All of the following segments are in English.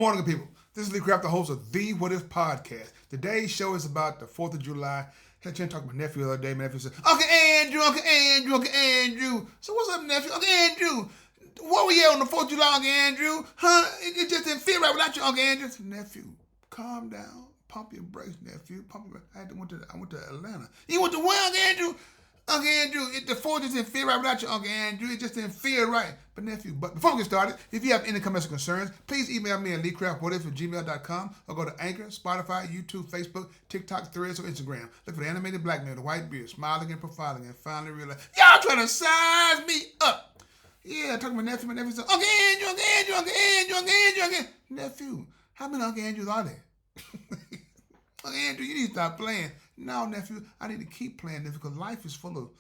Morning, people. This is Lee Craft, the host of The What If Podcast. Today's show is about the 4th of July. I had a chance to talk to my nephew the other day. My nephew said, Uncle Andrew, Uncle Andrew, Uncle Andrew. So what's up, nephew? Uncle Andrew, what were you at on the 4th of July, Uncle Andrew? Huh? It just didn't feel right without you, Uncle Andrew. I said, nephew, calm down. Pump your brakes, nephew. Pump your brakes. I went to Atlanta. You went to where, Uncle Andrew? Uncle Andrew, the 4th just didn't feel right without you, Uncle Andrew. It just didn't feel right. But nephew, before we get started, if you have any comments or concerns, please email me at leecraftwhatif@gmail.com or go to Anchor, Spotify, YouTube, Facebook, TikTok, Threads, or Instagram. Look for the animated black man, the white beard, smiling and profiling, and finally realize, y'all trying to size me up. Yeah, talking to my nephew said, Uncle Andrew, Uncle Andrew, Uncle Andrew, Uncle Andrew, Uncle Andrew. Nephew, how many Uncle Andrews are there? Uncle Andrew, you need to stop playing. No, nephew, I need to keep playing this because life is full of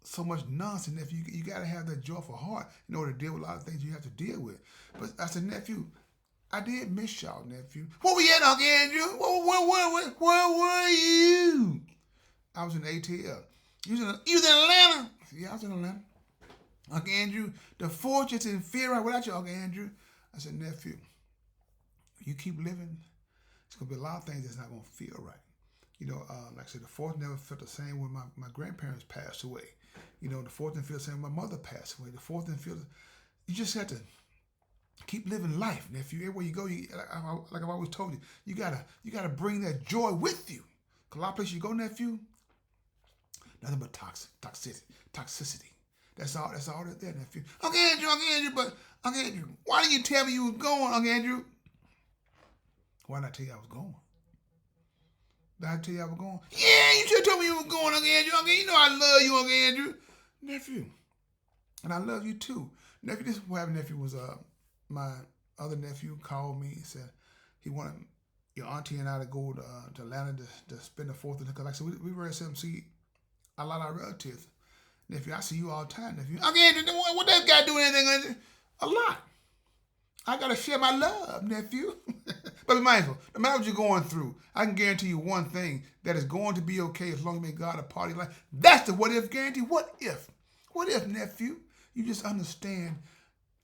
so much nonsense, nephew. You got to have that joyful heart in order to deal with a lot of things you have to deal with. But I said, nephew, I did miss y'all, nephew. Where were you at, Uncle Andrew? Where were you? I was in ATL. You was in Atlanta? Yeah, I was in Atlanta. Uncle Andrew, the fortunes and fear right without you, Uncle Andrew. I said, nephew, you keep living, it's going to be a lot of things that's not going to feel right. Like I said, the 4th never felt the same when my grandparents passed away. The 4th didn't feel the same when my mother passed away. The 4th didn't feel. You just have to keep living life, nephew. Everywhere you go, like I've always told you, you gotta bring that joy with you. 'Cause a lot of places you go, nephew, nothing but toxicity. That's all that's there, nephew. Uncle Andrew, but Uncle Andrew, why didn't you tell me you was going, Uncle Andrew? Why did I tell you I was going? Did I tell you I was going? Yeah, you should have told me you were going, Uncle Andrew. Uncle, you know I love you, Uncle Andrew. Nephew. And I love you too. Nephew, this is what happened, nephew, was my other nephew called me and said he wanted your auntie and I to go to Atlanta to spend the 4th. Because like I said, we were at to see a lot of our relatives. Nephew, I see you all the time, nephew. Uncle Andrew, what that guy doing anything? A lot. I gotta share my love, nephew. But be mindful, no matter what you're going through, I can guarantee you one thing, that is going to be okay as long as you make God a part of your life. That's the what if guarantee. What if? What if, nephew? You just understand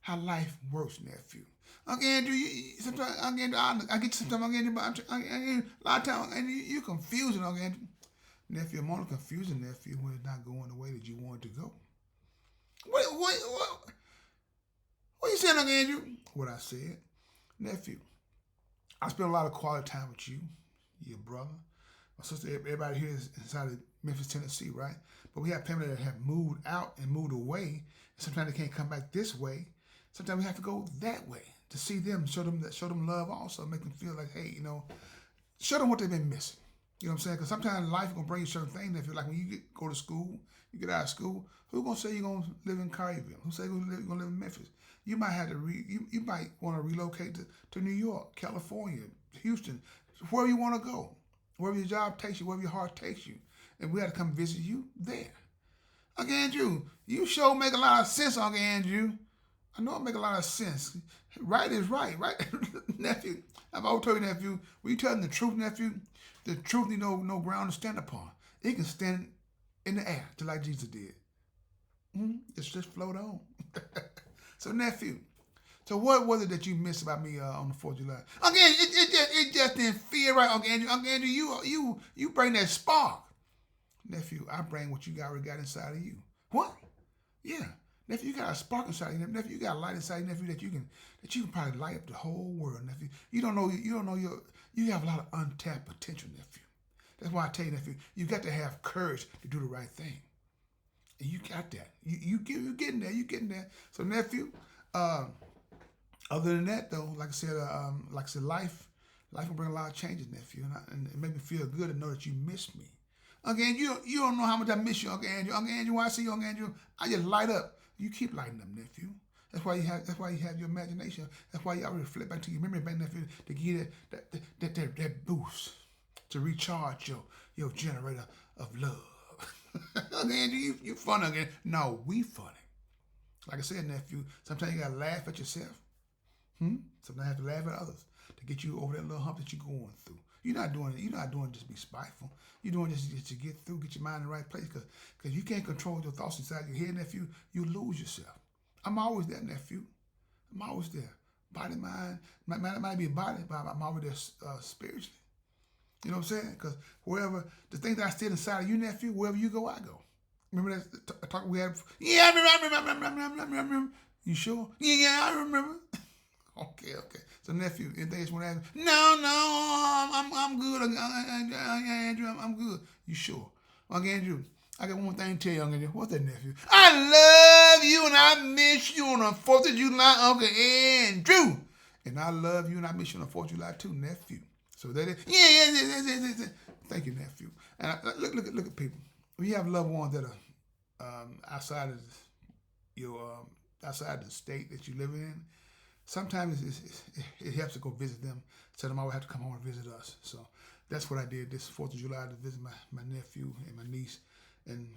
how life works, nephew. Uncle Andrew, sometimes Uncle Andrew, I get you sometimes, Uncle Andrew, but a lot of times, Andrew, you're confusing, Uncle Andrew. Nephew, I'm only confusing, nephew, when it's not going the way that you want it to go. What you saying, Uncle Andrew? What I said. Nephew, I spent a lot of quality time with you, your brother, my sister. Everybody here is inside of Memphis, Tennessee, right? But we have family that have moved out and moved away. And sometimes they can't come back this way. Sometimes we have to go that way to see them, show them love also, make them feel like, hey, show them what they've been missing. You know what I'm saying? Because sometimes life is going to bring you certain things that feel like when you go to school, you get out of school, who's going to say you're going to live in Collierville? Who say you're going to live in Memphis? You might have to you might want to relocate to New York, California, Houston, wherever you want to go, wherever your job takes you, wherever your heart takes you. And we have to come visit you there. Uncle Andrew, you sure make a lot of sense, Uncle Andrew. I know it make a lot of sense. Right is right? Nephew, I've always told you, nephew, when you telling the truth, nephew, the truth need no ground to stand upon. It can stand in the air, just like Jesus did. It's just float on. So, nephew, so what was it that you missed about me on the 4th of July? Uncle Andrew, it just didn't feel right, Uncle Andrew. Uncle Andrew, you bring that spark. Nephew, I bring what you already got inside of you. What? Yeah. Nephew, you got a spark inside of you. Nephew, you got a light inside you, nephew, that you can probably light up the whole world, nephew. You have a lot of untapped potential, nephew. That's why I tell you, nephew, you got to have courage to do the right thing. And you got that. You getting there. You getting there. So, nephew, other than that, though, like I said, life will bring a lot of changes, nephew, and it made me feel good to know that you missed me. Uncle Andrew, you don't know how much I miss you, Uncle Andrew. Uncle Andrew, when I see you, Uncle Andrew, I just light up. You keep lighting up, nephew. That's why you have your imagination. That's why you always reflect back to your memory bank, nephew, to give you that boost, to recharge your generator of love. Uncle Andrew, you funny, Uncle Andrew. No, we funny. Like I said, nephew, sometimes you gotta laugh at yourself. Sometimes you have to laugh at others to get you over that little hump that you're going through. You're not doing it just to be spiteful. You're doing this to get through, get your mind in the right place. Because you can't control your thoughts inside your head, nephew. You lose yourself. I'm always there, nephew. I'm always there. body, mind. Might be a body, but I'm already there spiritually. You know what I'm saying? Because wherever, the thing that I still inside of you, nephew, wherever you go, I go. Remember that talk we had? Yeah, I remember. You sure? Yeah, I remember. Okay. So nephew, anything else you want to ask me? No, I'm good. Andrew, I'm good. You sure? Okay, Andrew, I got one more thing to tell you, Uncle Andrew. What's that, nephew? I love you and I miss you on the 4th of July, Uncle Andrew. And I love you and I miss you on the 4th of July too, nephew. So that is, yeah. Thank you, nephew. And look at people. When you have loved ones that are outside of your outside the state that you live in, sometimes it helps to go visit them. So they always have to come home and visit us. So that's what I did this 4th of July to visit my nephew and my niece and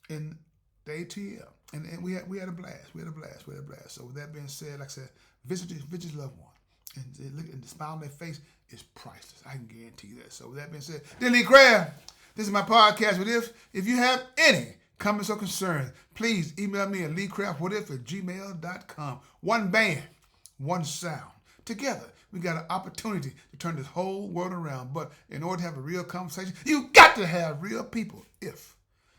the ATL. And we had a blast. We had a blast. So with that being said, like I said, visit your loved one. And look, and the smile on their face is priceless. I can guarantee you that. So with that being said, Lee Craft, this is my podcast. What if you have any comments or concerns, please email me at leecraftwhatif@gmail.com. One band, one sound. Together, we got an opportunity to turn this whole world around. But in order to have a real conversation, you got to have real people. If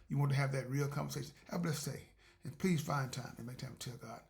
you want to have that real conversation, have a blessed day. And please find time and make time to tell God